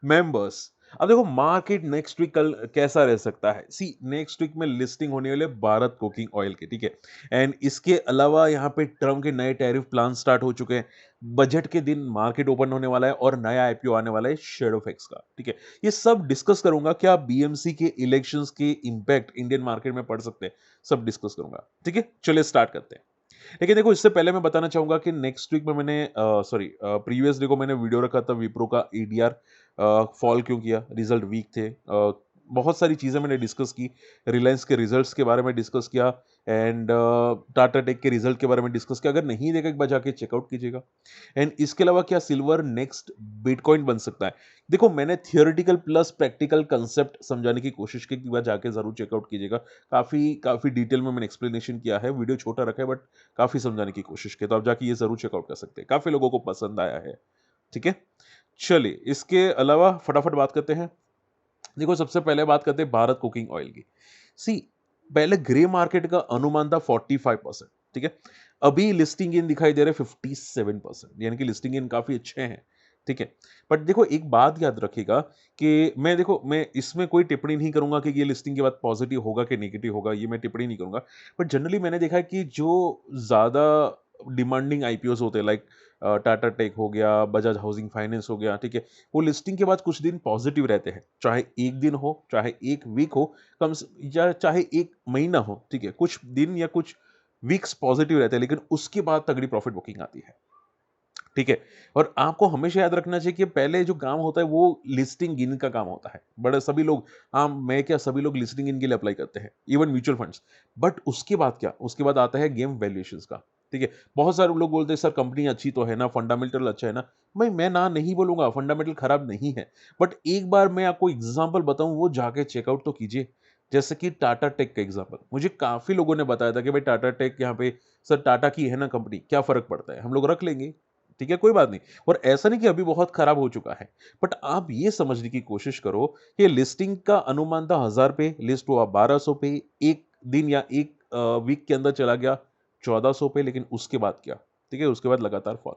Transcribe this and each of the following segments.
Members. अब देखो market next week कल कैसा रह सकता है। सी नेक्स्ट वीक में लिस्टिंग होने वाले भारत कुकिंग ऑयल के, ठीक है। एंड इसके अलावा यहाँ पे ट्रम्प के नए टैरिफ प्लान स्टार्ट हो चुके हैं। बजट के दिन मार्केट ओपन होने वाला है और नया आईपीओ आने वाला है शेडोफेक्स का, ठीक है। ये सब डिस्कस करूंगा, क्या बीएमसी के इलेक्शंस के इंपैक्ट इंडियन मार्केट में पड़ सकते हैं, सब डिस्कस करूंगा, ठीक है। चलिए स्टार्ट करते हैं। लेकिन देखो इससे पहले मैं बताना चाहूंगा कि नेक्स्ट वीक में मैंने प्रीवियस डे को मैंने वीडियो रखा था विप्रो का एडीआर फॉल क्यों किया, रिजल्ट वीक थे। बहुत सारी चीजें मैंने डिस्कस की। रिलायंस के रिजल्ट्स के बारे में डिस्कस किया एंड टाटा टेक के रिजल्ट के बारे में डिस्कस किया। अगर नहीं देखा एक बार जाके चेकआउट कीजिएगा। एंड इसके अलावा क्या सिल्वर नेक्स्ट बिटकॉइन बन सकता है। देखो मैंने थियोरेटिकल प्लस प्रैक्टिकल कंसेप्ट समझाने की कोशिश की, एक बार जाके जरूर चेकआउट कीजिएगा। काफी काफी डिटेल में मैंने एक्सप्लेनेशन किया है, वीडियो छोटा रखा है बट काफी समझाने की कोशिश की, तो आप जाके ये जरूर चेकआउट कर सकते हैं, काफी लोगों को पसंद आया है, ठीक है। चलिए इसके अलावा फटाफट बात करते हैं। देखो सबसे पहले बात करते हैं भारत कुकिंग ऑयल की। सी पहले ग्रे मार्केट का अनुमान था 45%, ठीक है। अभी लिस्टिंग इन दिखाई दे रहे 57%, यानी कि लिस्टिंग इन काफी अच्छे हैं, ठीक है। बट देखो एक बात याद रखिएगा कि मैं इसमें कोई टिप्पणी नहीं करूंगा कि ये लिस्टिंग के बाद पॉजिटिव होगा कि नेगेटिव होगा, ये मैं टिप्पणी नहीं करूंगा। बट जनरली मैंने देखा है कि जो ज्यादा डिमांडिंग आईपीओ होते हैं, लाइक टाटा टेक हो गया, बजाज हाउसिंग फाइनेंस हो गया, ठीक है, वो लिस्टिंग के बाद कुछ दिन पॉजिटिव रहते हैं, चाहे एक दिन हो, चाहे एक वीक हो, या चाहे एक महीना हो, ठीक है। कुछ दिन या कुछ वीक्स पॉजिटिव रहते हैं, लेकिन उसके बाद तगड़ी प्रॉफिट बुकिंग आती है, ठीक है। और आपको हमेशा याद रखना चाहिए कि पहले जो काम होता है वो लिस्टिंग इन का काम होता है। बड़े सभी लोग, हाँ मैं क्या, सभी लोग लिस्टिंग इन के लिए अप्लाई करते हैं, इवन म्यूचुअल फंड्स। बट उसके बाद क्या, उसके बाद आता है गेम वैल्यूएशंस का, ठीक है। बहुत सारे लोग बोलते हैं सर कंपनी अच्छी तो है ना, फंडामेंटल अच्छा है ना। मैं ना नहीं बोलूंगा, फंडामेंटल खराब नहीं है। बट एक बार मैं आपको एग्जाम्पल बताऊं, वो जाके चेकआउट तो कीजिए। जैसे कि टाटा टेक का एग्जाम्पल मुझे काफी लोगों ने बताया था कि भाई टाटा टेक यहाँ पे, सर टाटा की है ना कंपनी, क्या फर्क पड़ता है, हम लोग रख लेंगे, ठीक है, कोई बात नहीं। और ऐसा नहीं कि अभी बहुत खराब हो चुका है। बट आप ये समझने की कोशिश करो कि लिस्टिंग का अनुमान था 1000 पे, लिस्ट हुआ 1200 पे, एक दिन या एक वीक के अंदर चला गया 1400 पे, लेकिन उसके बाद क्या, ठीक है, उसके बाद लगातार फॉल।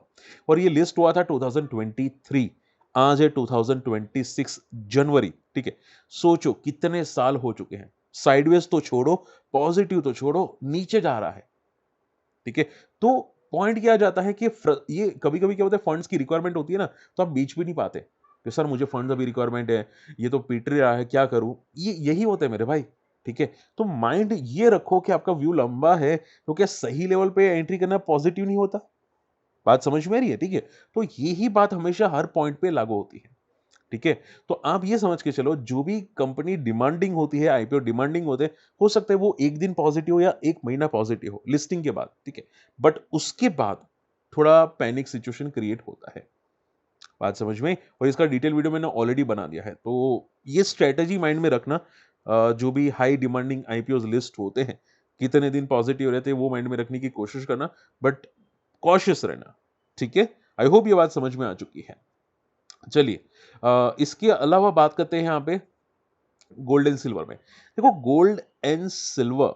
और ये लिस्ट हुआ था 2023, आज है 2026 जनवरी, ठीक है। सोचो कितने साल हो चुके हैं। साइडवेज तो छोड़ो, पॉजिटिव तो छोड़ो, नीचे जा रहा है, ठीक है। तो पॉइंट क्या आ जाता है कि ये कभी कभी क्या होता है, फंड्स की रिक्वायरमेंट होती है ना, तो आप बीच भी नहीं पाते कि सर मुझे फंड्स अभी रिक्वायरमेंट है, ये तो पीट रहा है, क्या करूं, ये यही होता है मेरे भाई, ठीक है। तो माइंड ये रखो कि आपका व्यू लंबा है, तो क्या सही लेवल पे एंट्री करना पॉजिटिव नहीं होता। बात समझ में आ रही है, ठीक है। तो यही बात हमेशा हर पॉइंट पे लागू होती है, ठीक है। तो आप ये समझ के चलो, जो भी कंपनी डिमांडिंग होती है, आईपीओ डिमांडिंग होते हैं, हो सकता है वो एक दिन पॉजिटिव हो या एक महीना पॉजिटिव हो लिस्टिंग के बाद, ठीक है। बट उसके बाद थोड़ा पैनिक सिचुएशन क्रिएट होता है। बात समझ में? और इसका डिटेल वीडियो मैंने ऑलरेडी बना दिया है, तो ये स्ट्रेटेजी माइंड में रखना। जो भी हाई डिमांडिंग आईपीओ लिस्ट होते हैं, कितने दिन पॉजिटिव रहते हैं वो माइंड में रखने की कोशिश करना, बट कॉशियस रहना, ठीक है। आई होप ये बात समझ में आ चुकी है। चलिए इसके अलावा बात करते हैं यहाँ पे गोल्ड एंड सिल्वर में। देखो गोल्ड एंड सिल्वर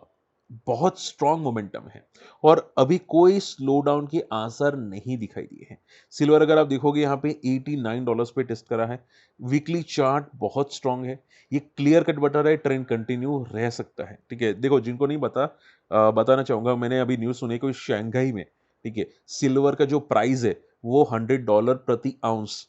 बहुत स्ट्रॉन्ग मोमेंटम है और अभी कोई स्लो डाउन के आसार नहीं दिखाई दिए हैं। सिल्वर अगर आप देखोगे यहाँ पे $89 पे टेस्ट करा है। वीकली चार्ट बहुत स्ट्रॉन्ग है, ये क्लियर कट बता रहा है ट्रेंड कंटिन्यू रह सकता है, ठीक है। देखो जिनको नहीं बताना चाहूंगा, मैंने अभी न्यूज सुनी कोई शंघाई में, ठीक है, सिल्वर का जो प्राइस है वो $100 प्रति आउंस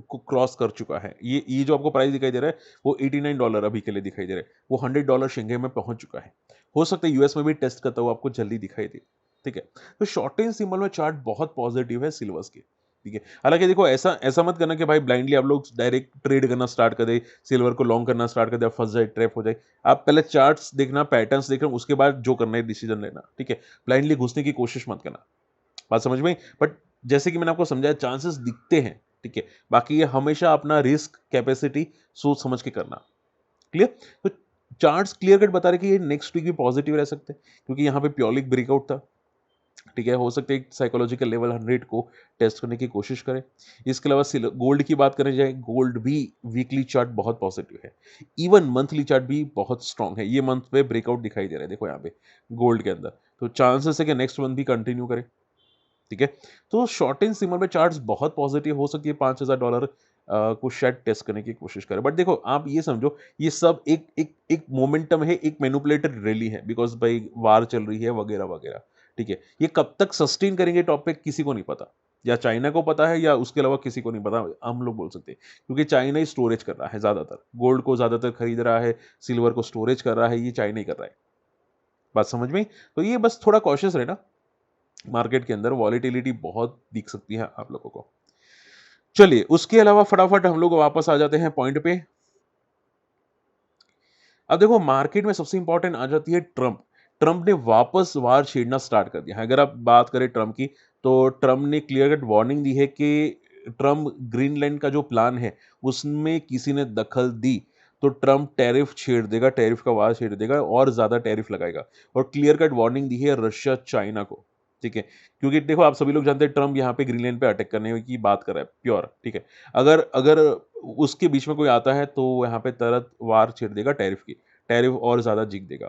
को क्रॉस कर चुका है। ये जो आपको प्राइस दिखाई दे रहा है वो $89 अभी के लिए दिखाई दे रहा है, वो $100 शेंघाई में पहुंच चुका है। हो सकता है यूएस में भी टेस्ट करता हुआ आपको जल्दी दिखाई दे, ठीक है। तो शॉर्ट रेंज सिंबल में चार्ट बहुत पॉजिटिव है सिल्वर्स के, ठीक है। हालांकि देखो ऐसा ऐसा मत करना कि भाई ब्लाइंडली आप लोग डायरेक्ट ट्रेड करना स्टार्ट कर दे, सिल्वर को लॉन्ग करना स्टार्ट कर दे, फंस जाए, ट्रैप हो जाए। आप पहले चार्ट्स देखना, पैटर्न्स देखना, उसके बाद जो करना है डिसीजन लेना, ठीक है। ब्लाइंडली घुसने की कोशिश मत करना। बात समझ में? बट जैसे कि मैंने आपको समझाया, चांसेस दिखते हैं, ठीक है। बाकी ये हमेशा अपना रिस्क कैपेसिटी सोच समझ के करना। क्लियर? तो चार्ट्स क्लियर कट बता रहे कि ये नेक्स्ट वीक भी पॉजिटिव रह सकते हैं, क्योंकि यहाँ पे प्योरलिक ब्रेकआउट था, ठीक है। हो सकता है साइकोलॉजिकल लेवल 100 को टेस्ट करने की कोशिश करें। इसके अलावा गोल्ड की बात करें जाए, गोल्ड भी वीकली चार्ट बहुत पॉजिटिव है, इवन मंथली चार्ट भी बहुत स्ट्रांग है। ये मंथ पे ब्रेकआउट दिखाई दे रहा है, देखो यहाँ पे गोल्ड के अंदर। तो चांसेस है कि नेक्स्ट मंथ भी कंटिन्यू करें, ठीक है। तो शॉर्ट एंड सिमर में चार्ट्स बहुत पॉजिटिव हो सकती है $5000 को शायद टेस्ट करने की कोशिश करे। बट देखो आप ये समझो, ये सब एक एक एक मोमेंटम है, एक मैनिपुलेटेड रैली है, बिकॉज़ भाई वार चल रही है वगैरह-वगैरह, ठीक है? ये कब तक सस्टेन करेंगे टॉप पे किसी को नहीं पता। या चाइना को पता है या उसके अलावा किसी को नहीं पता, हम लोग बोल सकते हैं। क्योंकि चाइना ही स्टोरेज कर रहा है ज़्यादातर, गोल्ड को ज़्यादातर खरीद रहा है, सिल्वर को स्टोरेज कर रहा है, ये चाइना ही कर रहा है। बात समझ में आई? तो ये बस थोड़ा कॉशियस रहना, मार्केट के अंदर वॉलेटिलिटी बहुत दिख सकती है आप लोगों को। चलिए, उसके अलावा फटाफट हम लोग वापस आ जाते हैं पॉइंट पे। अब देखो मार्केट में सबसे इंपॉर्टेंट आ जाती है ट्रंप। ट्रंप ने वापस वार छेड़ना स्टार्ट कर दिया है। अगर आप बात करें ट्रंप की, तो ट्रंप ने क्लियर कट वार्निंग दी है कि ट्रंप ग्रीनलैंड का जो प्लान है, उसमें किसी ने दखल दी, तो ट्रंप टैरिफ छेड़ देगा, टैरिफ का वार छेड़ देगा और ज़्यादा टैरिफ लगाएगा। और क्लियर कट वार्निंग दी है रशिया, चाइना को, ठीक है? क्योंकि देखो आप सभी लोग जानते हैं ट्रंप यहाँ पे ग्रीनलैंड पे अटैक करने की बात कर रहा है, प्योर, ठीक है? अगर अगर उसके बीच में कोई आता है, तो यहाँ पे तुरंत वार छेड़ देगा टैरिफ की। टैरिफ और ज़्यादा झीक देगा।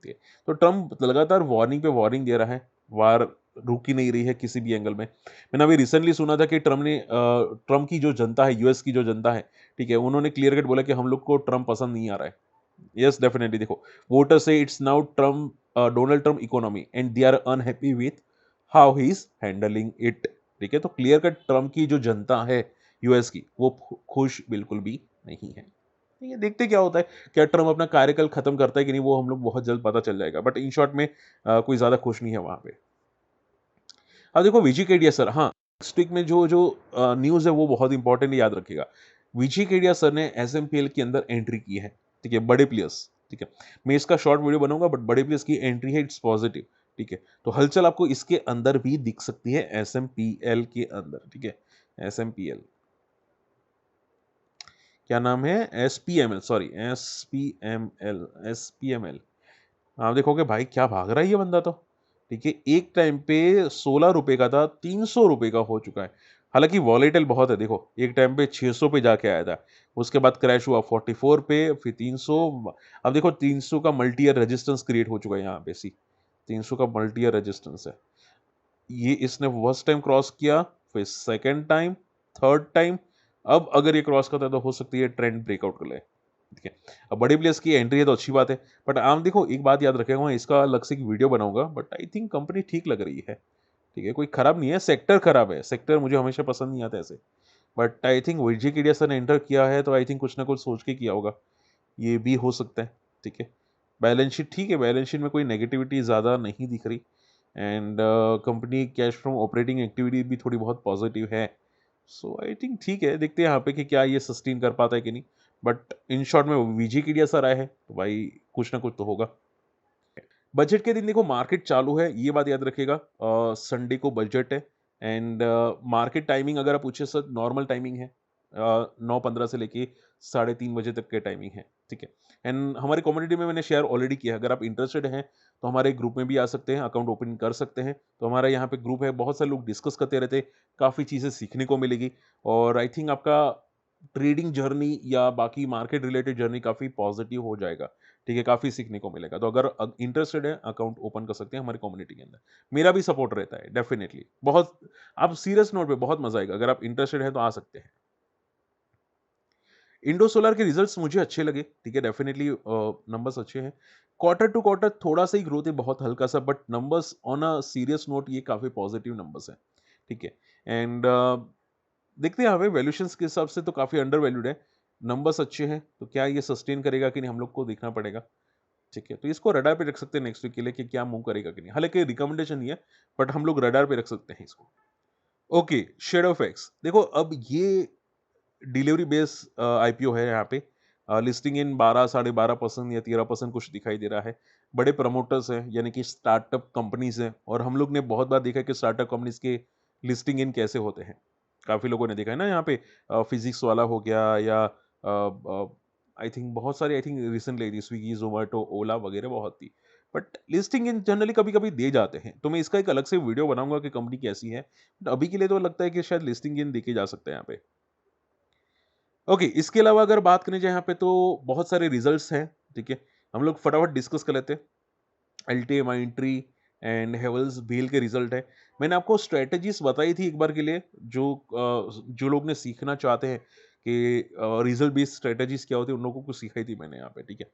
ठीक है। तो ट्रंप लगातार वार्निंग पे वार्निंग दे रहा है, वार रुक ही नहीं रही है किसी भी एंगल में। मैंने अभी रिसेंटली सुना था कि ट्रंप की जो जनता है, यूएस की जो जनता है, ठीक है, उन्होंने क्लियर कट बोला कि हम लोग को ट्रंप पसंद नहीं आ रहा है। यस, डेफिनेटली देखो, वोटर से it's now Trump, Donald Trump economy and they are unhappy with how he is handling it. ठीक है, तो क्लियर कट ट्रंप की जो जनता है यूएस की, वो खुश बिल्कुल भी नहीं है। ठीक है, देखते क्या होता है, क्या ट्रम्प अपना कार्यकाल खत्म करता है कि नहीं, वो हम लोग बहुत जल्द पता चल जाएगा। बट इन शॉर्ट में कोई ज्यादा खुश नहीं है वहां पे। अब देखो विजी केडिया सर, हाँ, नेक्स्ट वीक में जो जो न्यूज है वो बहुत इंपॉर्टेंट, याद रखिएगा। विजी केडिया सर ने एसएमपीएल के अंदर एंट्री की है, ठीक है, बड़े प्लेयर्स, ठीक है। मैं इसका शॉर्ट वीडियो बनाऊंगा, बट बड़े प्लेयर्स की एंट्री है, इट्स पॉजिटिव, ठीक है। तो हलचल आपको इसके अंदर भी दिख सकती है, एसएमपीएल के अंदर, ठीक है। एसएमपीएल क्या नाम है? एसपीएमएल, सॉरी, एसपीएमएल, एसपीएमएल। आप देखोगे भाई क्या भाग रहा है ये बंदा तो, ठीक है। एक टाइम पे 16 रुपए का था, 300 रुपए का हो चुका है। हालांकि वॉलेटाइल बहुत है, देखो एक टाइम पे 600 पे जाके आया था, उसके बाद क्रैश हुआ 44 पे, फिर 300। अब देखो 300 का मल्टी ईयर रेजिस्टेंस क्रिएट हो चुका है यहाँ पे, सी 300 का मल्टी ईयर रेजिस्टेंस है। ये इसने फर्स्ट टाइम क्रॉस किया, फिर सेकेंड टाइम, थर्ड टाइम। अब अगर ये क्रॉस करता है तो हो सकती है ट्रेंड ब्रेकआउट कर ले, ठीक है। अब बड़े प्लेयर्स की एंट्री है तो अच्छी बात है, बट आप देखो एक बात याद रखेगा, मैं इसका अलग से एक वीडियो बनाऊंगा, बट आई थिंक कंपनी ठीक लग रही है, ठीक है, कोई खराब नहीं है। सेक्टर खराब है, सेक्टर मुझे हमेशा पसंद नहीं आता ऐसे, but I think Vijay Kedia sir ने एंटर किया है तो आई थिंक कुछ ना कुछ सोच के किया होगा, ये भी हो सकता है, ठीक है। बैलेंस शीट ठीक है, बैलेंस शीट में कोई नेगेटिविटी ज़्यादा नहीं दिख रही, and company cash from operating activity भी थोड़ी बहुत पॉजिटिव है। सो आई थिंक ठीक है, देखते हैं यहाँ पे कि क्या ये सस्टेन कर पाता है कि नहीं। बट इन शॉर्ट में विजी की सर आए हैं तो भाई कुछ ना कुछ तो होगा। बजट के दिन देखो मार्केट चालू है, ये बात याद रखिएगा। संडे को बजट है, एंड मार्केट टाइमिंग अगर आप पूछे सर, नॉर्मल टाइमिंग है, 9:15 से लेके 3:30 बजे तक के टाइमिंग है, ठीक है। एंड हमारी कम्युनिटी में मैंने शेयर ऑलरेडी किया है, अगर आप इंटरेस्टेड हैं तो हमारे ग्रुप में भी आ सकते हैं, अकाउंट ओपन कर सकते हैं। तो हमारा यहाँ पे ग्रुप है, बहुत सारे लोग डिस्कस करते रहते हैं, काफ़ी चीज़ें सीखने को मिलेगी। और आई थिंक आपका ट्रेडिंग जर्नी या बाकी मार्केट रिलेटेड जर्नी काफ़ी पॉजिटिव हो जाएगा, ठीक है, काफ़ी सीखने को मिलेगा। तो अगर इंटरेस्टेड है, अकाउंट ओपन कर सकते हैं हमारी कम्युनिटी के अंदर। मेरा भी सपोर्ट रहता है डेफिनेटली, बहुत। आप सीरियस नोट पे बहुत मजा आएगा, अगर आप इंटरेस्टेड हैं तो आ सकते हैं। इंडो सोलर के रिजल्ट्स मुझे अच्छे लगे, ठीक है, डेफिनेटली नंबर्स अच्छे हैं। क्वार्टर टू क्वार्टर थोड़ा सा ही ग्रोथ है, बहुत हल्का सा, but numbers on a serious note ये काफ़ी पॉजिटिव नंबर्स हैं, ठीक है। एंड देखते हैं, हमें वैल्यूएशंस के हिसाब से तो काफ़ी अंडर वैल्यूड है। नंबर्स अच्छे हैं, तो क्या ये सस्टेन करेगा कि नहीं, हम लोग को देखना पड़ेगा, ठीक है। तो इसको रडार पे रख सकते हैं नेक्स्ट वीक के लिए कि क्या मूव करेगा कि नहीं। हालांकि रिकमेंडेशन नहीं है, बट हम लोग रडार पे रख सकते हैं इसको। ओके, शेडो फैक्स देखो, अब ये डिलीवरी बेस आईपीओ है यहाँ पे। लिस्टिंग इन 12 साढ़े 12% या 13% कुछ दिखाई दे रहा है। बड़े प्रमोटर्स हैं, यानी कि स्टार्टअप कंपनीज हैं, और हम लोग ने बहुत बार देखा है कि स्टार्टअप कंपनीज के लिस्टिंग इन कैसे होते हैं। काफ़ी लोगों ने देखा है ना, यहाँ पे फिजिक्स वाला हो गया, या आई थिंक बहुत सारे, आई थिंक रिसेंटली थी स्विगी, जोमेटो, ओला वगैरह बहुत थी। बट लिस्टिंग इन जनरली कभी कभी दे जाते हैं, तो मैं इसका एक अलग से वीडियो बनाऊंगा कि कंपनी कैसी है। बट अभी के लिए तो लगता है कि शायद लिस्टिंग इन देखे जा सकते हैं यहाँ पे। ओके, इसके अलावा अगर बात करें जाए यहाँ पे, तो बहुत सारे रिजल्ट्स हैं, ठीक है। हम लोग फटाफट डिस्कस कर लेते हैं। LTM entry and Havells Bhil के रिजल्ट है। मैंने आपको स्ट्रेटजीज बताई थी एक बार के लिए, जो जो लोग ने सीखना चाहते हैं कि रिजल्ट बेस्ड स्ट्रेटेजीज क्या होती है, उन लोगों को सिखाई थी मैंने यहाँ पे, ठीक है।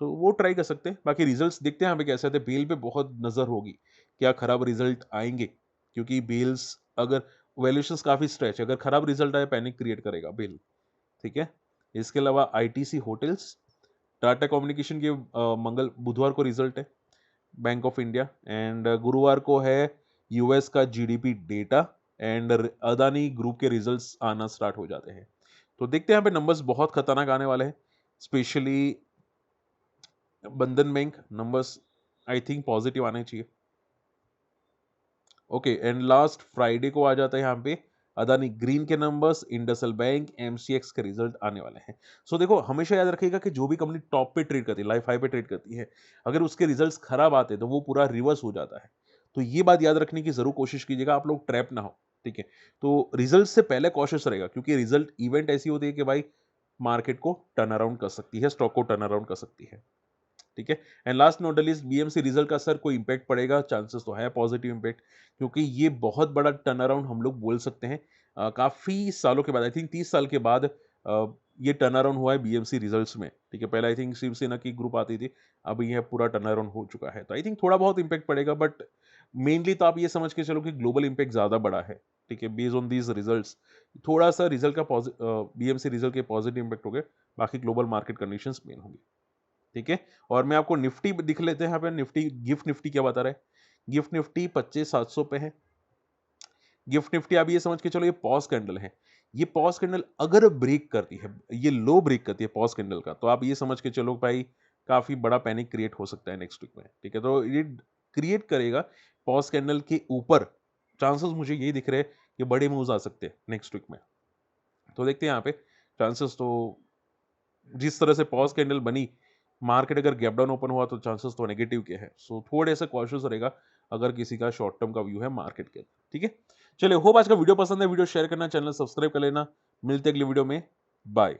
तो वो ट्राई कर सकते हैं। बाकी रिजल्ट्स देखते हैं यहाँ पे कैसे आते हैं। बेल पे बहुत नजर होगी, क्या खराब रिजल्ट आएंगे, क्योंकि बेल्स अगर वैल्यूएशंस काफी स्ट्रेच, अगर खराब रिजल्ट आए पैनिक क्रिएट करेगा बेल, ठीक है। इसके अलावा आईटीसी होटल्स, टाटा कम्युनिकेशन के मंगल बुधवार को रिजल्ट है, बैंक ऑफ इंडिया, एंड गुरुवार को है यूएस का GDP data, and Adani group के रिजल्ट्स आना स्टार्ट हो जाते हैं। तो देखते हैं यहाँ पे नंबर्स बहुत खतरनाक आने वाले हैं, स्पेशली बंधन bank numbers I think positive आने चाहिए। ओके, एंड लास्ट फ्राइडे को आ जाता है यहाँ पे अदानी ग्रीन के नंबर्स, इंडसइंड बैंक, एमसीएक्स के रिजल्ट आने वाले हैं। सो देखो, हमेशा याद रखिएगा कि जो भी कंपनी टॉप पे ट्रेड करती है, लाइफ हाई पे ट्रेड करती है, अगर उसके रिजल्ट्स खराब आते हैं तो वो पूरा रिवर्स हो जाता है। तो ये बात याद रखने की जरूर कोशिश कीजिएगा, आप लोग ट्रैप ना हो, ठीक है। तो रिजल्ट से पहले कॉशियस रहेगा, क्योंकि रिजल्ट इवेंट ऐसी होती है कि भाई मार्केट को टर्न अराउंड कर सकती है, स्टॉक को टर्न अराउंड कर सकती है, ठीक है। And last note list, BMC result का सर कोई इंपैक्ट पड़ेगा, चांसेस तो है पॉजिटिव इंपैक्ट, क्योंकि ये बहुत बड़ा टर्न अराउंड हम लोग बोल सकते हैं। काफी सालों के बाद, आई थिंक 30 साल के बाद ये टर्न अराउंड हुआ है बीएमसी रिजल्ट्स में, ठीक है। पहले आई थिंक शिवसेना की ग्रुप आती थी, अब यह पूरा टर्न अराउंड हो चुका है। तो आई थिंक थोड़ा बहुत इंपैक्ट पड़ेगा, बट मेनली तो आप ये समझ के चलो कि ग्लोबल इंपैक्ट ज्यादा बड़ा है, ठीक है। बेस्ड ऑन दीज रिजल्ट्स, थोड़ा सा रिजल्ट का बीएमसी रिजल्ट के पॉजिटिव इंपैक्ट हो गए, बाकी ग्लोबल मार्केट कंडीशंस मेन होंगी, ठीक है। और मैं आपको निफ्टी दिख लेते हैं यहाँ पे, निफ्टी गिफ्ट निफ्टी क्या बता रहा है। गिफ्ट निफ्टी 25,700 पे है। गिफ्ट निफ्टी आप ये समझ के चलो ये पॉज कैंडल है, ये पॉज कैंडल अगर ब्रेक करती है, ये लो ब्रेक करती है पॉज कैंडल का, तो आप ये समझ के चलो भाई काफी बड़ा पैनिक क्रिएट हो सकता है नेक्स्ट वीक में, ठीक है। तो ये क्रिएट करेगा पॉज कैंडल के ऊपर, चांसेस मुझे यही दिख रहे हैं कि बड़े मूव्स आ सकते हैं नेक्स्ट वीक में। तो देखते हैं यहाँ पे चांसेस, तो जिस तरह से पॉज कैंडल बनी, मार्केट अगर गैप डाउन ओपन हुआ तो चांसेस तो नेगेटिव के हैं। सो थोड़े से कॉशियस रहेगा अगर किसी का शॉर्ट टर्म का व्यू है मार्केट के, ठीक है। चलिए, होप आज का वीडियो पसंद है, वीडियो शेयर करना, चैनल सब्सक्राइब कर लेना। मिलते अगले वीडियो में, बाय।